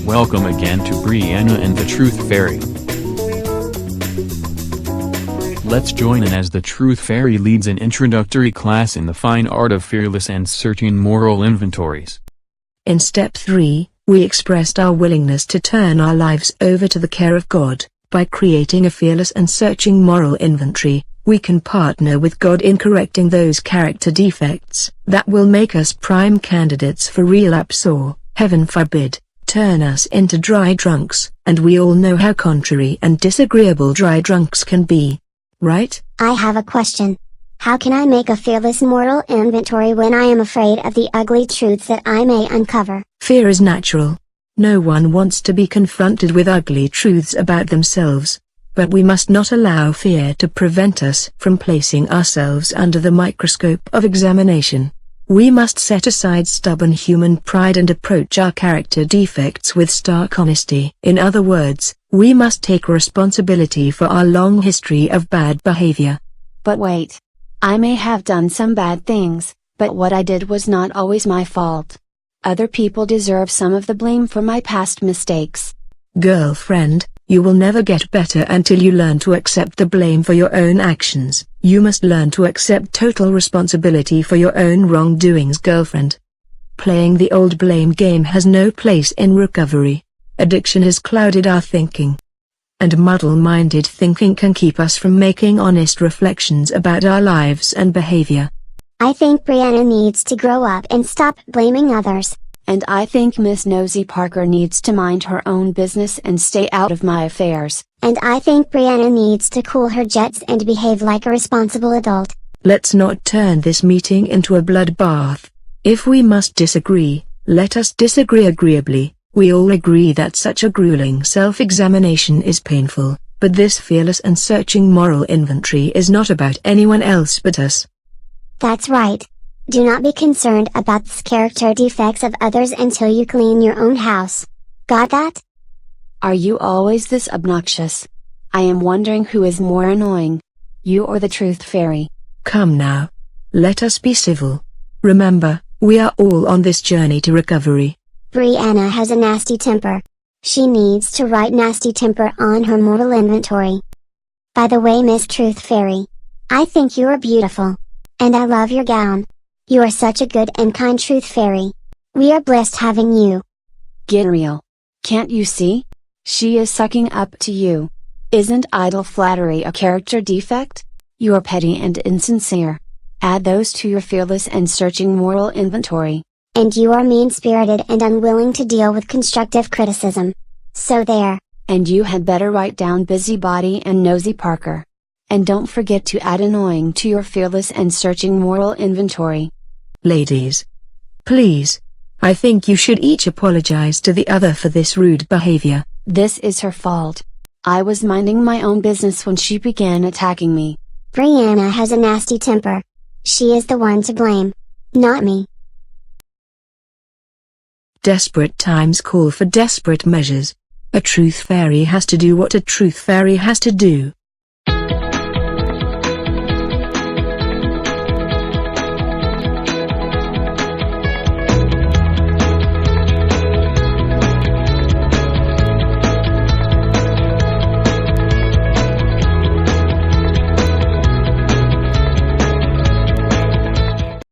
Welcome again to Brianna and the Truth Fairy. Let's join in as the Truth Fairy leads an introductory class in the fine art of fearless and searching moral inventories. In step 3, we expressed our willingness to turn our lives over to the care of God. By creating a fearless and searching moral inventory, we can partner with God in correcting those character defects that will make us prime candidates for relapse or, heaven forbid, turn us into dry drunks. And we all know how contrary and disagreeable dry drunks can be. Right? I have a question. How can I make a fearless moral inventory when I am afraid of the ugly truths that I may uncover? Fear is natural. No one wants to be confronted with ugly truths about themselves. But we must not allow fear to prevent us from placing ourselves under the microscope of examination. We must set aside stubborn human pride and approach our character defects with stark honesty. In other words, we must take responsibility for our long history of bad behavior. But wait. I may have done some bad things, but what I did was not always my fault. Other people deserve some of the blame for my past mistakes. Girlfriend, you will never get better until you learn to accept the blame for your own actions. You must learn to accept total responsibility for your own wrongdoings, girlfriend. Playing the old blame game has no place in recovery. Addiction has clouded our thinking. And muddle-minded thinking can keep us from making honest reflections about our lives and behavior. I think Brianna needs to grow up and stop blaming others. And I think Miss Nosy Parker needs to mind her own business and stay out of my affairs. And I think Brianna needs to cool her jets and behave like a responsible adult. Let's not turn this meeting into a bloodbath. If we must disagree, let us disagree agreeably. We all agree that such a grueling self-examination is painful, but this fearless and searching moral inventory is not about anyone else but us. That's right. Do not be concerned about the character defects of others until you clean your own house. Got that? Are you always this obnoxious? I am wondering who is more annoying, you or the Truth Fairy. Come now. Let us be civil. Remember, we are all on this journey to recovery. Brianna has a nasty temper. She needs to write nasty temper on her moral inventory. By the way, Miss Truth Fairy, I think you are beautiful. And I love your gown. You are such a good and kind Truth Fairy. We are blessed having you. Get real. Can't you see? She is sucking up to you. Isn't idle flattery a character defect? You are petty and insincere. Add those to your fearless and searching moral inventory. And you are mean-spirited and unwilling to deal with constructive criticism. So there. And you had better write down busybody and nosy Parker. And don't forget to add annoying to your fearless and searching moral inventory. Ladies. Please. I think you should each apologize to the other for this rude behavior. This is her fault. I was minding my own business when she began attacking me. Brianna has a nasty temper. She is the one to blame. Not me. Desperate times call for desperate measures. A Truth Fairy has to do what a Truth Fairy has to do.